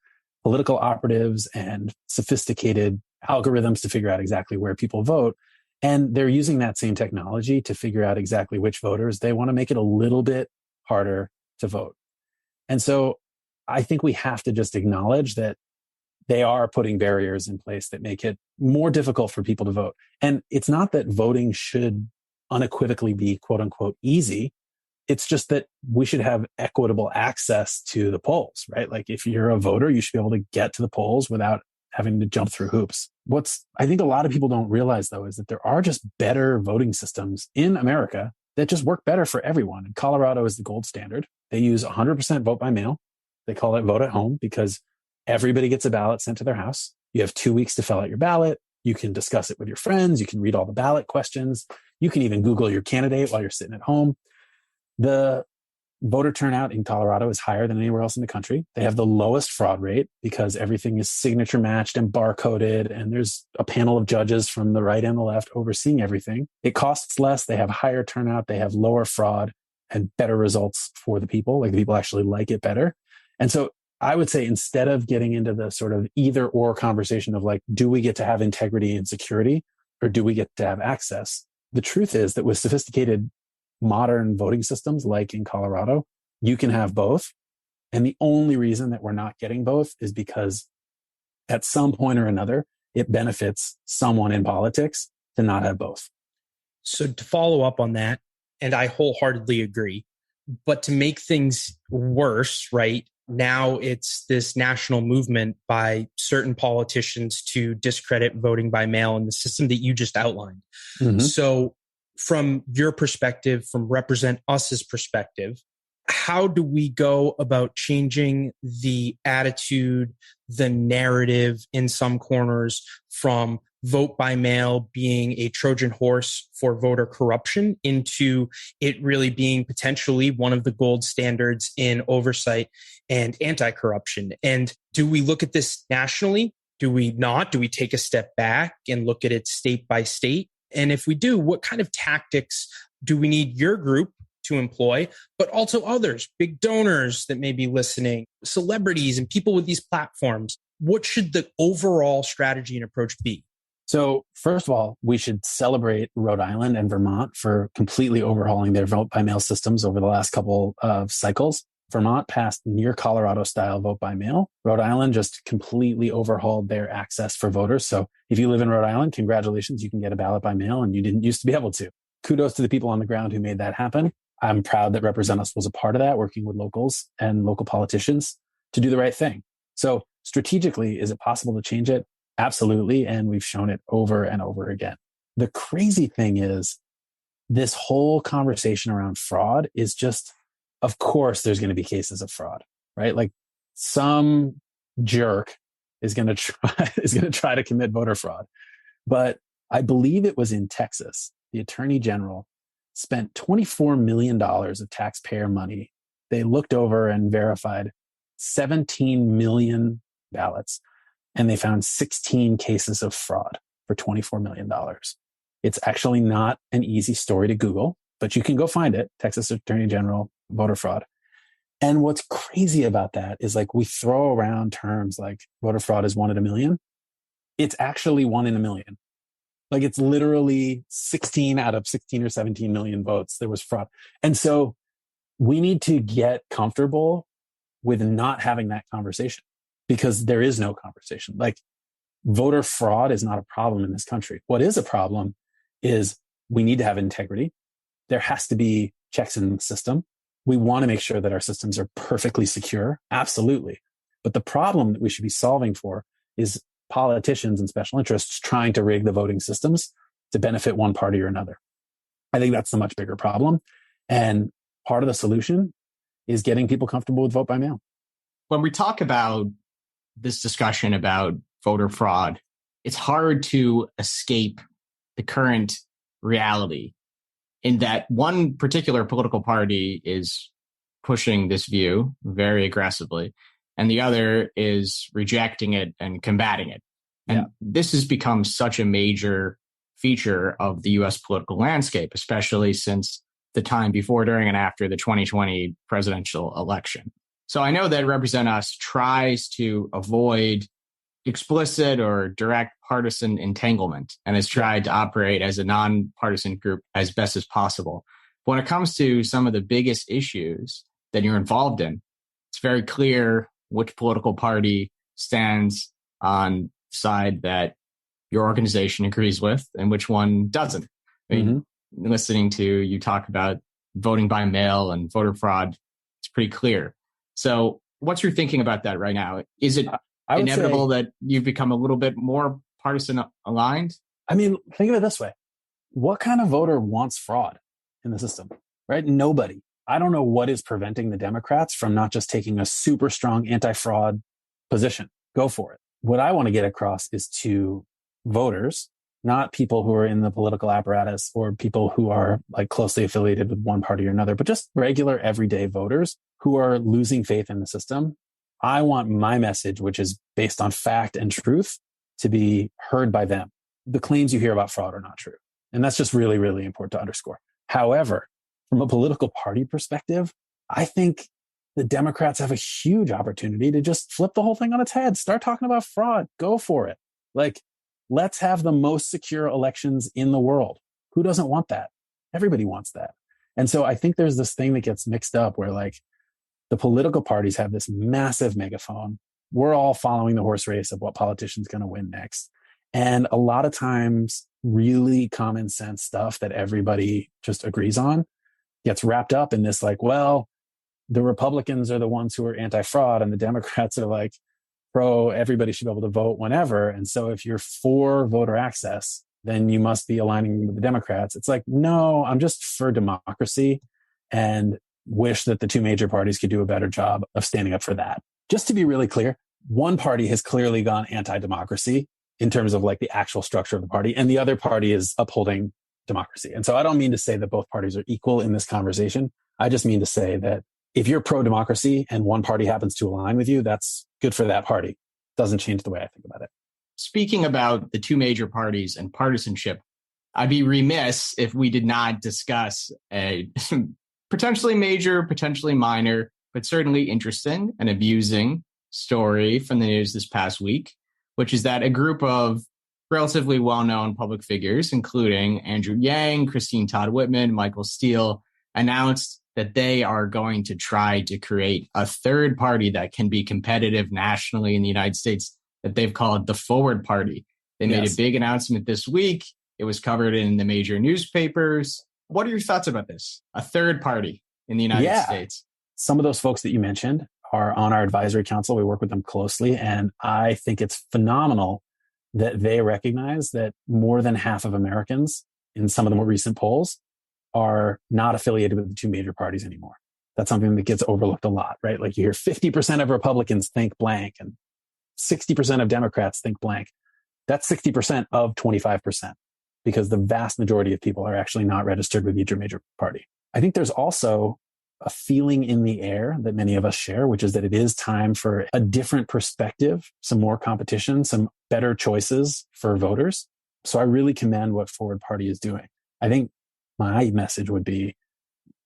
political operatives and sophisticated algorithms to figure out exactly where people vote. And they're using that same technology to figure out exactly which voters they want to make it a little bit harder to vote. And so I think we have to just acknowledge that they are putting barriers in place that make it more difficult for people to vote. And it's not that voting should unequivocally be quote unquote easy. It's just that we should have equitable access to the polls, right? Like if you're a voter, you should be able to get to the polls without having to jump through hoops. I think a lot of people don't realize though, is that there are just better voting systems in America that just work better for everyone. And Colorado is the gold standard. They use 100% vote by mail. They call it vote at home because everybody gets a ballot sent to their house. You have 2 weeks to fill out your ballot. You can discuss it with your friends. You can read all the ballot questions. You can even Google your candidate while you're sitting at home. The voter turnout in Colorado is higher than anywhere else in the country. They have the lowest fraud rate because everything is signature matched and barcoded, and there's a panel of judges from the right and the left overseeing everything. It costs less. They have higher turnout. They have lower fraud and better results for the people. Like the people actually like it better. And so I would say instead of getting into the sort of either or conversation of like, do we get to have integrity and security or do we get to have access? The truth is that with sophisticated modern voting systems like in Colorado, you can have both. And the only reason that we're not getting both is because at some point or another, it benefits someone in politics to not have both. So to follow up on that, and I wholeheartedly agree, but to make things worse, right? Now it's this national movement by certain politicians to discredit voting by mail in the system that you just outlined. Mm-hmm. So from your perspective, from Represent Us's perspective, how do we go about changing the attitude, the narrative in some corners from vote by mail being a Trojan horse for voter corruption into it really being potentially one of the gold standards in oversight and anti-corruption? And do we look at this nationally? Do we not? Do we take a step back and look at it state by state? And if we do, what kind of tactics do we need your group to employ, but also others, big donors that may be listening, celebrities and people with these platforms? What should the overall strategy and approach be? So first of all, we should celebrate Rhode Island and Vermont for completely overhauling their vote by mail systems over the last couple of cycles. Vermont passed near Colorado style vote by mail. Rhode Island just completely overhauled their access for voters. So if you live in Rhode Island, congratulations, you can get a ballot by mail and you didn't used to be able to. Kudos to the people on the ground who made that happen. I'm proud that Represent Us was a part of that, working with locals and local politicians to do the right thing. So strategically, is it possible to change it? Absolutely. And we've shown it over and over again. The crazy thing is this whole conversation around fraud is just, of course, there's going to be cases of fraud, right? Like some jerk is going to try to commit voter fraud. But I believe it was in Texas, the attorney general spent $24 million of taxpayer money. They looked over and verified 17 million ballots, and they found 16 cases of fraud for $24 million. It's actually not an easy story to Google, but you can go find it. Texas Attorney General, voter fraud. And what's crazy about that is like we throw around terms like voter fraud is 1 in a million. It's actually 1 in a million. Like it's literally 16 out of 16 or 17 million votes. There was fraud. And so we need to get comfortable with not having that conversation because there is no conversation. Like voter fraud is not a problem in this country. What is a problem is we need to have integrity. There has to be checks in the system. We want to make sure that our systems are perfectly secure. Absolutely. But the problem that we should be solving for is politicians and special interests trying to rig the voting systems to benefit one party or another. I think that's the much bigger problem. And part of the solution is getting people comfortable with vote by mail. When we talk about this discussion about voter fraud, it's hard to escape the current reality in that one particular political party is pushing this view very aggressively, and the other is rejecting it and combating it. And this has become such a major feature of the U.S. political landscape, especially since the time before, during, and after the 2020 presidential election. So I know that Represent Us tries to avoid explicit or direct partisan entanglement and has tried to operate as a nonpartisan group as best as possible. But when it comes to some of the biggest issues that you're involved in, it's very clear which political party stands on the side that your organization agrees with and which one doesn't. I mean, listening to you talk about voting by mail and voter fraud, it's pretty clear. So what's your thinking about that right now? Is it inevitable that you've become a little bit more partisan aligned? I mean, think of it this way. What kind of voter wants fraud in the system, right? Nobody. I don't know what is preventing the Democrats from not just taking a super strong anti-fraud position. Go for it. What I want to get across is to voters, not people who are in the political apparatus or people who are like closely affiliated with one party or another, but just regular everyday voters who are losing faith in the system. I want my message, which is based on fact and truth, to be heard by them. The claims you hear about fraud are not true. And that's just really, really important to underscore. However, from a political party perspective, I think the Democrats have a huge opportunity to just flip the whole thing on its head. Start talking about fraud. Go for it. Like, let's have the most secure elections in the world. Who doesn't want that? Everybody wants that. And so I think there's this thing that gets mixed up where like the political parties have this massive megaphone. We're all following the horse race of what politician's going to win next. And a lot of times really common sense stuff that everybody just agrees on gets wrapped up in this like, well, the Republicans are the ones who are anti-fraud and the Democrats are like pro everybody should be able to vote whenever. And so if you're for voter access, then you must be aligning with the Democrats. It's like, no, I'm just for democracy and wish that the two major parties could do a better job of standing up for that. Just to be really clear, one party has clearly gone anti-democracy in terms of like the actual structure of the party, and the other party is upholding democracy. And so I don't mean to say that both parties are equal in this conversation. I just mean to say that if you're pro-democracy and one party happens to align with you, that's good for that party. Doesn't change the way I think about it. Speaking about the two major parties and partisanship, I'd be remiss if we did not discuss a potentially major, potentially minor, but certainly interesting and amusing story from the news this past week, which is that a group of relatively well-known public figures, including Andrew Yang, Christine Todd Whitman, Michael Steele, announced that they are going to try to create a third party that can be competitive nationally in the United States that they've called the Forward Party. They made a big announcement this week. It was covered in the major newspapers. What are your thoughts about this? A third party in the United States? Some of those folks that you mentioned are on our advisory council. We work with them closely. And I think it's phenomenal that they recognize that more than half of Americans in some of the more recent polls are not affiliated with the two major parties anymore. That's something that gets overlooked a lot, right? Like you hear 50% of Republicans think blank and 60% of Democrats think blank. That's 60% of 25% because the vast majority of people are actually not registered with either major party. I think there's also a feeling in the air that many of us share, which is that it is time for a different perspective, some more competition, some better choices for voters. So I really commend what Forward Party is doing. I think my message would be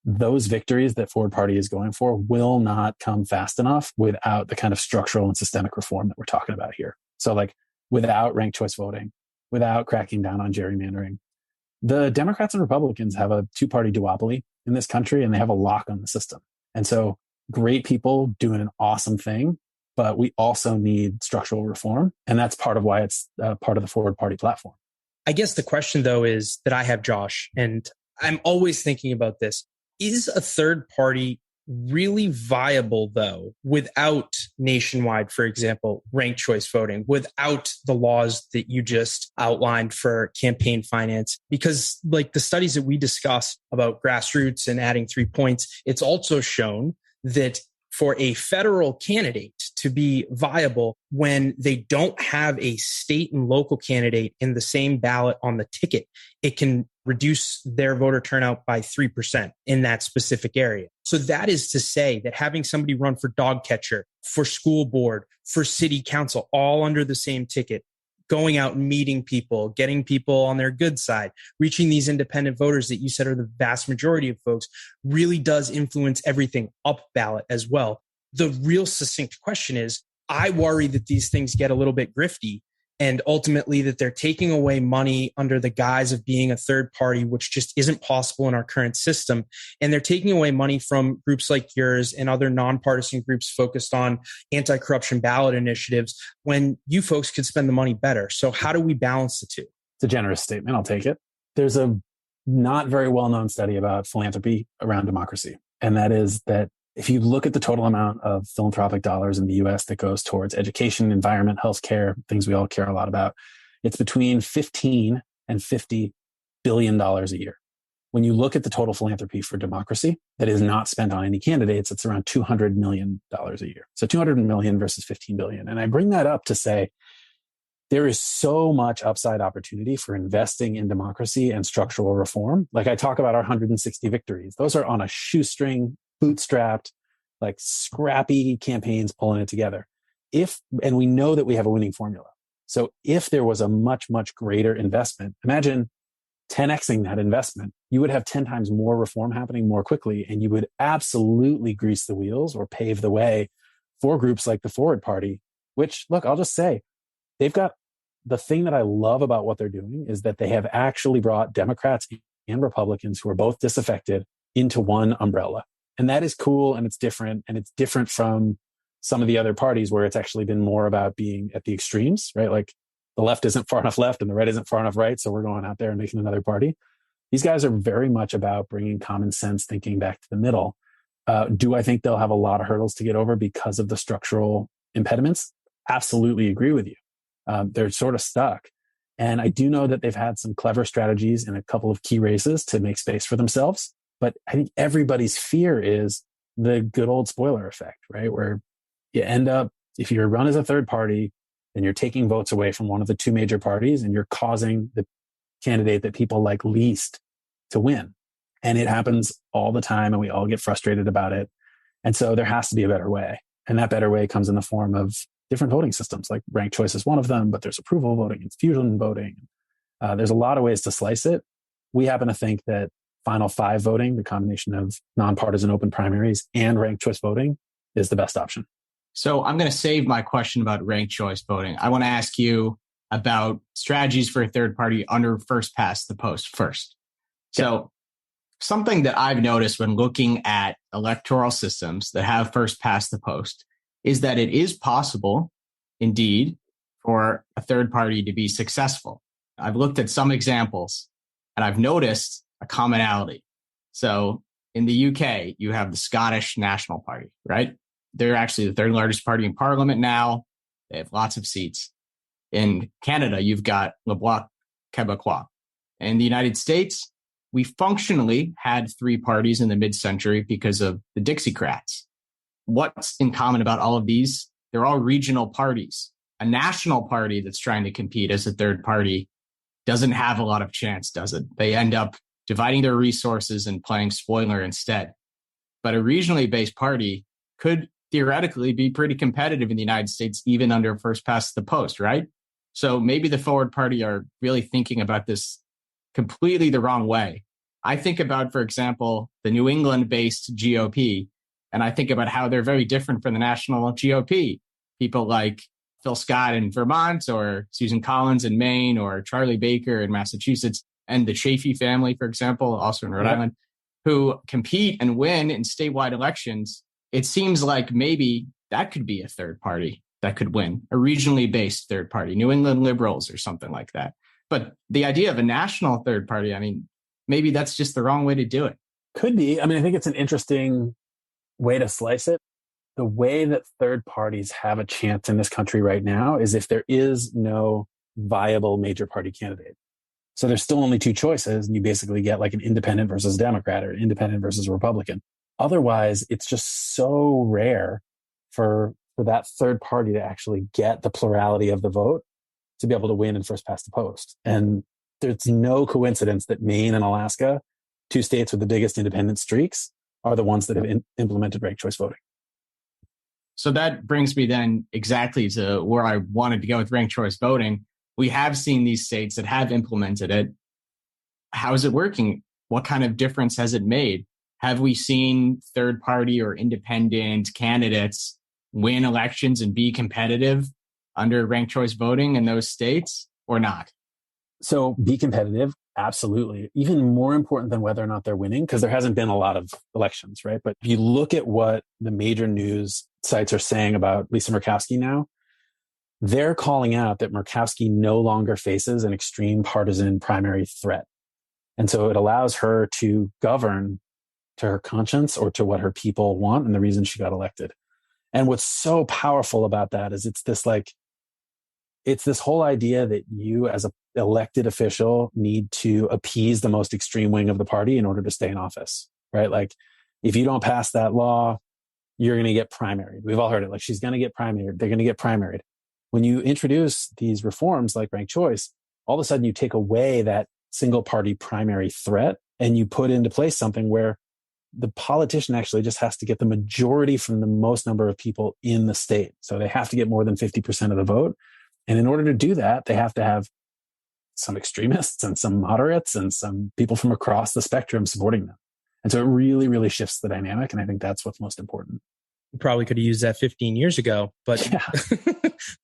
those victories that Forward Party is going for will not come fast enough without the kind of structural and systemic reform that we're talking about here. So like without ranked choice voting, without cracking down on gerrymandering, the Democrats and Republicans have a two-party duopoly in this country and they have a lock on the system. And so great people doing an awesome thing, but we also need structural reform. And that's part of why it's part of the Forward Party platform. I guess the question though is that I have, Josh, and I'm always thinking about this. Is a third party really viable though, without nationwide, for example, ranked choice voting, without the laws that you just outlined for campaign finance? Because like the studies that we discussed about grassroots and adding 3 points, it's also shown that for a federal candidate to be viable when they don't have a state and local candidate in the same ballot on the ticket, it can reduce their voter turnout by 3% in that specific area. So that is to say that having somebody run for dog catcher, for school board, for city council, all under the same ticket, going out and meeting people, getting people on their good side, reaching these independent voters that you said are the vast majority of folks, really does influence everything up ballot as well. The real succinct question is, I worry that these things get a little bit grifty, and ultimately that they're taking away money under the guise of being a third party, which just isn't possible in our current system. And they're taking away money from groups like yours and other nonpartisan groups focused on anti-corruption ballot initiatives when you folks could spend the money better. So how do we balance the two? It's a generous statement. I'll take it. There's a not very well-known study about philanthropy around democracy. And that is that if you look at the total amount of philanthropic dollars in the US that goes towards education, environment, healthcare, things we all care a lot about, it's between 15 and $50 billion a year. When you look at the total philanthropy for democracy that is not spent on any candidates, it's around $200 million a year. So 200 million versus 15 billion. And I bring that up to say there is so much upside opportunity for investing in democracy and structural reform. Like I talk about our 160 victories. Those are on a shoestring, bootstrapped, like scrappy campaigns pulling it together. And we know that we have a winning formula. So if there was a much, much greater investment, imagine 10xing that investment, you would have 10 times more reform happening more quickly, and you would absolutely grease the wheels or pave the way for groups like the Forward Party, which, look, I'll just say, they've got the thing that I love about what they're doing is that they have actually brought Democrats and Republicans who are both disaffected into one umbrella. And that is cool, and it's different. And it's different from some of the other parties where it's actually been more about being at the extremes, right? Like the left isn't far enough left and the right isn't far enough right. So we're going out there and making another party. These guys are very much about bringing common sense thinking back to the middle. Do I think they'll have a lot of hurdles to get over because of the structural impediments? Absolutely agree with you. They're sort of stuck. And I do know that they've had some clever strategies in a couple of key races to make space for themselves. But I think everybody's fear is the good old spoiler effect, right? Where you end up, if you're run as a third party, then you're taking votes away from one of the two major parties and you're causing the candidate that people like least to win. And it happens all the time and we all get frustrated about it. And so there has to be a better way. And that better way comes in the form of different voting systems, like ranked choice is one of them, but there's approval voting and fusion voting. There's a lot of ways to slice it. We happen to think that final five voting, the combination of nonpartisan open primaries and ranked choice voting, is the best option. So I'm going to save my question about ranked choice voting. I want to ask you about strategies for a third party under first past the post first. So something that I've noticed when looking at electoral systems that have first past the post is that it is possible, indeed, for a third party to be successful. I've looked at some examples and I've noticed a commonality. So in the UK, you have the Scottish National Party, right? They're actually the third largest party in parliament now. They have lots of seats. In Canada, you've got Le Bloc Québécois. In the United States, we functionally had three parties in the mid-century because of the Dixiecrats. What's in common about all of these? They're all regional parties. A national party that's trying to compete as a third party doesn't have a lot of chance, does it? They end up dividing their resources and playing spoiler instead. But a regionally based party could theoretically be pretty competitive in the United States, even under first past the post, right? So maybe the Forward Party are really thinking about this completely the wrong way. I think about, for example, the New England-based GOP, and I think about how they're very different from the national GOP. People like Phil Scott in Vermont, or Susan Collins in Maine, or Charlie Baker in Massachusetts, and the Chafee family, for example, also in Rhode Island, who compete and win in statewide elections. It seems like maybe that could be a third party that could win, a regionally based third party, New England liberals or something like that. But the idea of a national third party, I mean, maybe that's just the wrong way to do it. Could be. I mean, I think it's an interesting way to slice it. The way that third parties have a chance in this country right now is if there is no viable major party candidate. So there's still only two choices, and you basically get like an independent versus Democrat or independent versus Republican. Otherwise, it's just so rare for that third party to actually get the plurality of the vote to be able to win in first past the post. And there's no coincidence that Maine and Alaska, two states with the biggest independent streaks, are the ones that have implemented ranked choice voting. So that brings me then exactly to where I wanted to go with ranked choice voting. We have seen these states that have implemented it. How is it working? What kind of difference has it made? Have we seen third party or independent candidates win elections and be competitive under ranked choice voting in those states or not? So be competitive. Absolutely. Even more important than whether or not they're winning, because there hasn't been a lot of elections, right? But if you look at what the major news sites are saying about Lisa Murkowski now, they're calling out that Murkowski no longer faces an extreme partisan primary threat. And so it allows her to govern to her conscience or to what her people want and the reason she got elected. And what's so powerful about that is it's this whole idea that you as an elected official need to appease the most extreme wing of the party in order to stay in office, right? Like if you don't pass that law, you're going to get primaried. We've all heard it. Like she's going to get primaried. They're going to get primaried. When you introduce these reforms like ranked choice, all of a sudden you take away that single party primary threat and you put into place something where the politician actually just has to get the majority from the most number of people in the state. So they have to get more than 50% of the vote. And in order to do that, they have to have some extremists and some moderates and some people from across the spectrum supporting them. And so it really, really shifts the dynamic. And I think that's what's most important. We probably could have used that 15 years ago, but yeah.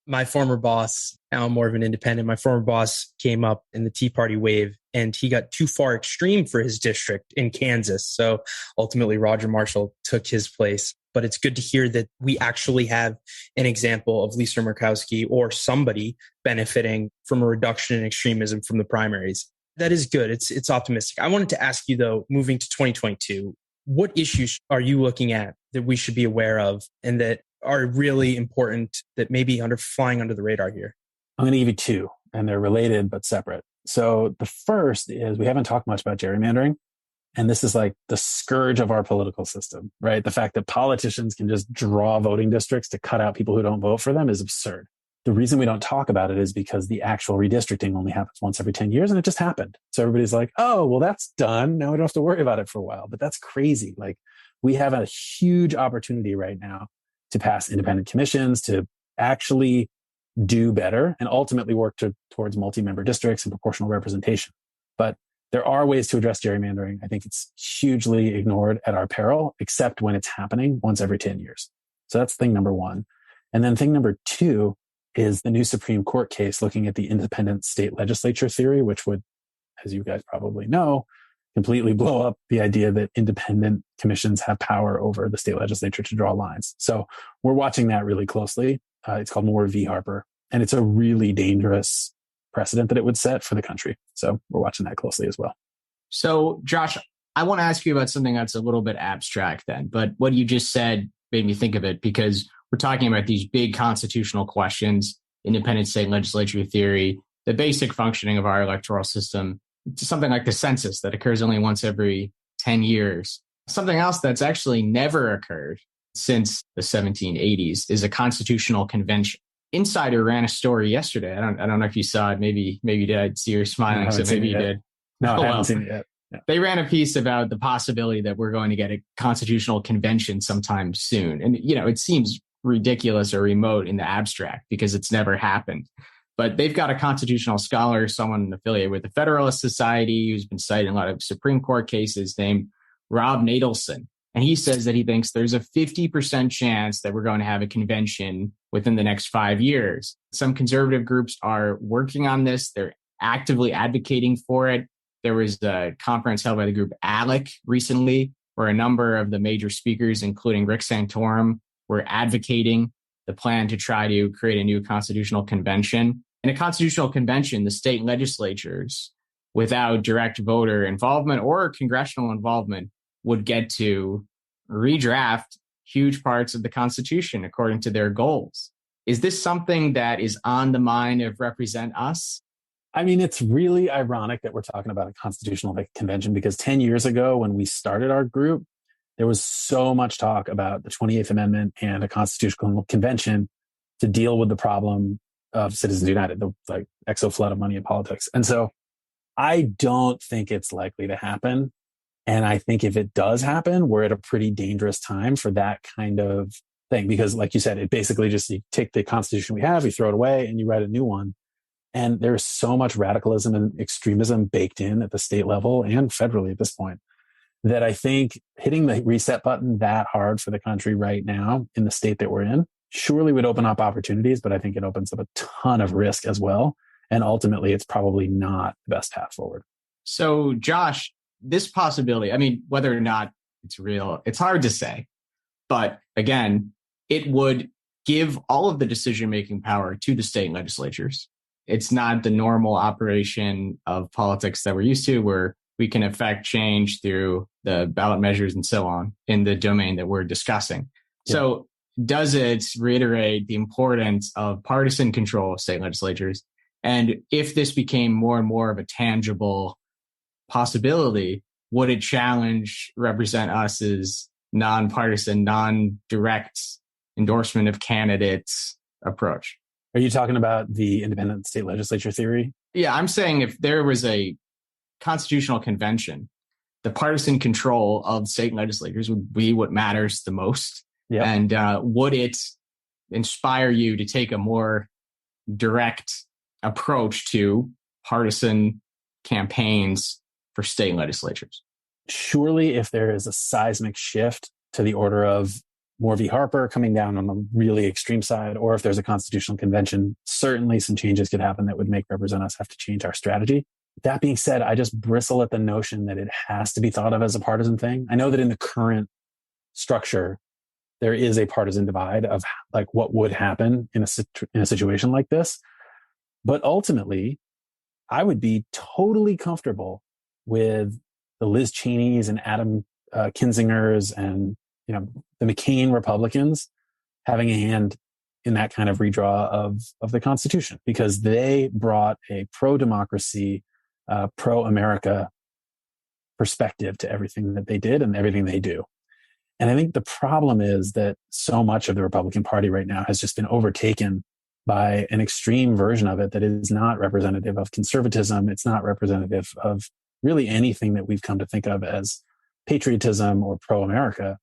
My former boss, now I'm more of an independent, my former boss came up in the Tea Party wave and he got too far extreme for his district in Kansas. So ultimately Roger Marshall took his place. But it's good to hear that we actually have an example of Lisa Murkowski or somebody benefiting from a reduction in extremism from the primaries. That is good. It's optimistic. I wanted to ask you, though, moving to 2022, what issues are you looking at that we should be aware of and that are really important that may be flying under the radar here? I'm going to give you two, and they're related but separate. So the first is we haven't talked much about gerrymandering. And this is like the scourge of our political system, right? The fact that politicians can just draw voting districts to cut out people who don't vote for them is absurd. The reason we don't talk about it is because the actual redistricting only happens once every 10 years and it just happened. So everybody's like, oh, well, that's done. Now we don't have to worry about it for a while. But that's crazy. Like we have a huge opportunity right now to pass independent commissions, to actually do better and ultimately work towards multi-member districts and proportional representation. But there are ways to address gerrymandering. I think it's hugely ignored at our peril, except when it's happening once every 10 years. So that's thing number one. And then thing number two is the new Supreme Court case looking at the independent state legislature theory, which would, as you guys probably know, completely blow up the idea that independent commissions have power over the state legislature to draw lines. So we're watching that really closely. It's called Moore v. Harper, and it's a really dangerous precedent that it would set for the country. So we're watching that closely as well. So Josh, I want to ask you about something that's a little bit abstract then, but what you just said made me think of it because we're talking about these big constitutional questions, independent state legislature theory, the basic functioning of our electoral system, something like the census that occurs only once every 10 years. Something else that's actually never occurred since the 1780s is a constitutional convention. Insider ran a story yesterday. I don't know if you saw it. Maybe you did. I see you're smiling, so maybe you did. No, I haven't seen it yet. Yeah. They ran a piece about the possibility that we're going to get a constitutional convention sometime soon. And, it seems ridiculous or remote in the abstract because it's never happened. But they've got a constitutional scholar, someone affiliated with the Federalist Society, who's been cited in a lot of Supreme Court cases, named Rob Natelson. And he says that he thinks there's a 50% chance that we're going to have a convention within the next 5 years. Some conservative groups are working on this. They're actively advocating for it. There was a conference held by the group ALEC recently, where a number of the major speakers, including Rick Santorum, were advocating the plan to try to create a new constitutional convention. In a constitutional convention, the state legislatures, without direct voter involvement or congressional involvement, would get to redraft huge parts of the Constitution according to their goals. Is this something that is on the mind of Represent Us? I mean, it's really ironic that we're talking about a constitutional convention because 10 years ago when we started our group, there was so much talk about the 28th Amendment and a constitutional convention to deal with the problem of Citizens United, the exo flood of money in politics. And so I don't think it's likely to happen. And I think if it does happen, we're at a pretty dangerous time for that kind of thing. Because like you said, it basically just, you take the Constitution we have, you throw it away and you write a new one. And there's so much radicalism and extremism baked in at the state level and federally at this point that I think hitting the reset button that hard for the country right now in the state that we're in surely would open up opportunities, but I think it opens up a ton of risk as well. And ultimately, it's probably not the best path forward. So, Josh, this possibility, I mean, whether or not it's real, it's hard to say. But again, it would give all of the decision-making power to the state legislatures. It's not the normal operation of politics that we're used to, where we can affect change through the ballot measures and so on in the domain that we're discussing. Yeah. So does it reiterate the importance of partisan control of state legislatures? And if this became more and more of a tangible possibility, would it challenge Represent Us's nonpartisan, non-direct endorsement of candidates approach? Are you talking about the independent state legislature theory? Yeah, I'm saying if there was a constitutional convention, the partisan control of state legislatures would be what matters the most. Yep. And would it inspire you to take a more direct approach to partisan campaigns for state legislatures? Surely, if there is a seismic shift to the order of Moore v. Harper coming down on the really extreme side, or if there's a constitutional convention, certainly some changes could happen that would make Represent Us have to change our strategy. That being said, I just bristle at the notion that it has to be thought of as a partisan thing. I know that in the current structure, there is a partisan divide of like what would happen in a situation like this. But ultimately, I would be totally comfortable with the Liz Cheneys and Adam Kinzingers and the McCain Republicans having a hand in that kind of redraw of the Constitution, because they brought a pro-democracy, pro-America perspective to everything that they did and everything they do. And I think the problem is that so much of the Republican Party right now has just been overtaken by an extreme version of it that is not representative of conservatism. It's not representative of really anything that we've come to think of as patriotism or pro-America.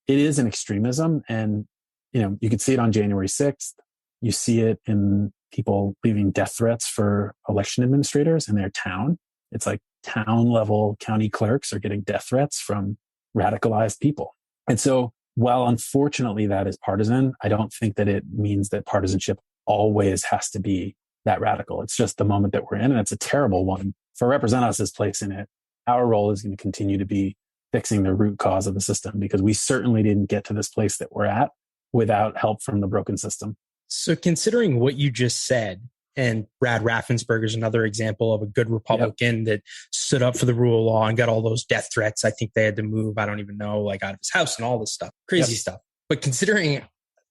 It is an extremism. And, you could see it on January 6th. You see it in people leaving death threats for election administrators in their town. It's like town level county clerks are getting death threats from radicalized people. And so while unfortunately that is partisan, I don't think that it means that partisanship always has to be that radical. It's just the moment that we're in, and it's a terrible one. For Represent Us's place in it, our role is going to continue to be fixing the root cause of the system, because we certainly didn't get to this place that we're at without help from the broken system. So considering what you just said, and Brad Raffensperger is another example of a good Republican that stood up for the rule of law and got all those death threats. I think they had to move, I don't even know, like out of his house and all this stuff, crazy stuff. But considering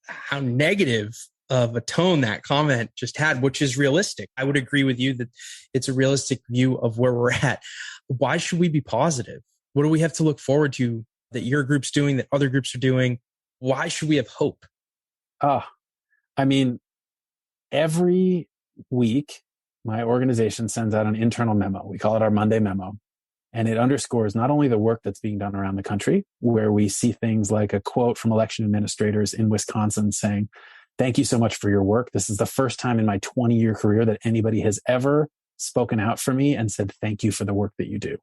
how negative of a tone that comment just had, which is realistic, I would agree with you that it's a realistic view of where we're at. Why should we be positive? What do we have to look forward to that your group's doing, that other groups are doing? Why should we have hope? Every week, my organization sends out an internal memo. We call it our Monday memo. And it underscores not only the work that's being done around the country, where we see things like a quote from election administrators in Wisconsin saying, "Thank you so much for your work. This is the first time in my 20-year career that anybody has ever spoken out for me and said, thank you for the work that you do."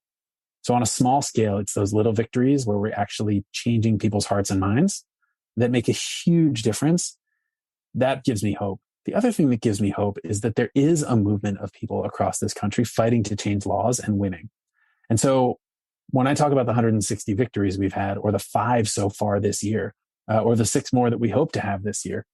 So on a small scale, it's those little victories where we're actually changing people's hearts and minds that make a huge difference. That gives me hope. The other thing that gives me hope is that there is a movement of people across this country fighting to change laws and winning. And so when I talk about the 160 victories we've had, or the 5 so far this year, or the 6 more that we hope to have this year,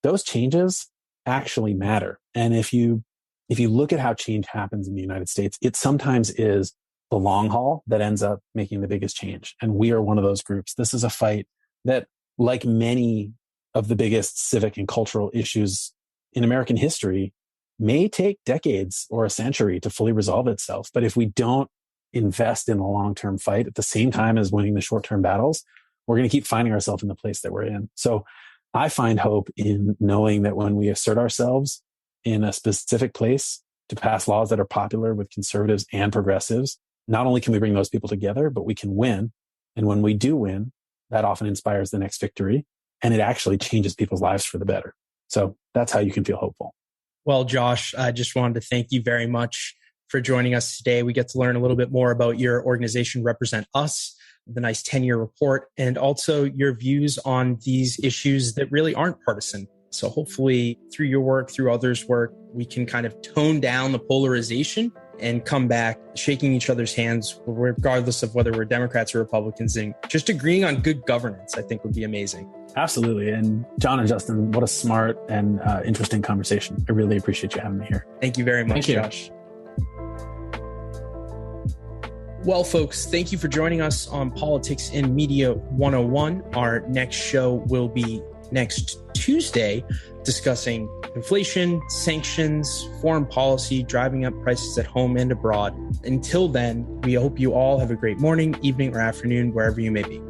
those changes actually matter. And if you look at how change happens in the United States, it sometimes is the long haul that ends up making the biggest change. And we are one of those groups. This is a fight that, like many of the biggest civic and cultural issues in American history, may take decades or a century to fully resolve itself. But if we don't invest in the long-term fight at the same time as winning the short-term battles, we're going to keep finding ourselves in the place that we're in. So I find hope in knowing that when we assert ourselves in a specific place to pass laws that are popular with conservatives and progressives, not only can we bring those people together, but we can win. And when we do win, that often inspires the next victory, and it actually changes people's lives for the better. So that's how you can feel hopeful. Well, Josh, I just wanted to thank you very much for joining us today. We get to learn a little bit more about your organization, Represent Us. the nice 10-year report, and also your views on these issues that really aren't partisan. So hopefully through your work, through others' work, we can kind of tone down the polarization and come back shaking each other's hands, regardless of whether we're Democrats or Republicans, and just agreeing on good governance, I think would be amazing. Absolutely. And John and Justin, what a smart and interesting conversation. I really appreciate you having me here. Thank you very much, Josh. Well, folks, thank you for joining us on Politics and Media 101. Our next show will be next Tuesday, discussing inflation, sanctions, foreign policy, driving up prices at home and abroad. Until then, we hope you all have a great morning, evening, or afternoon, wherever you may be.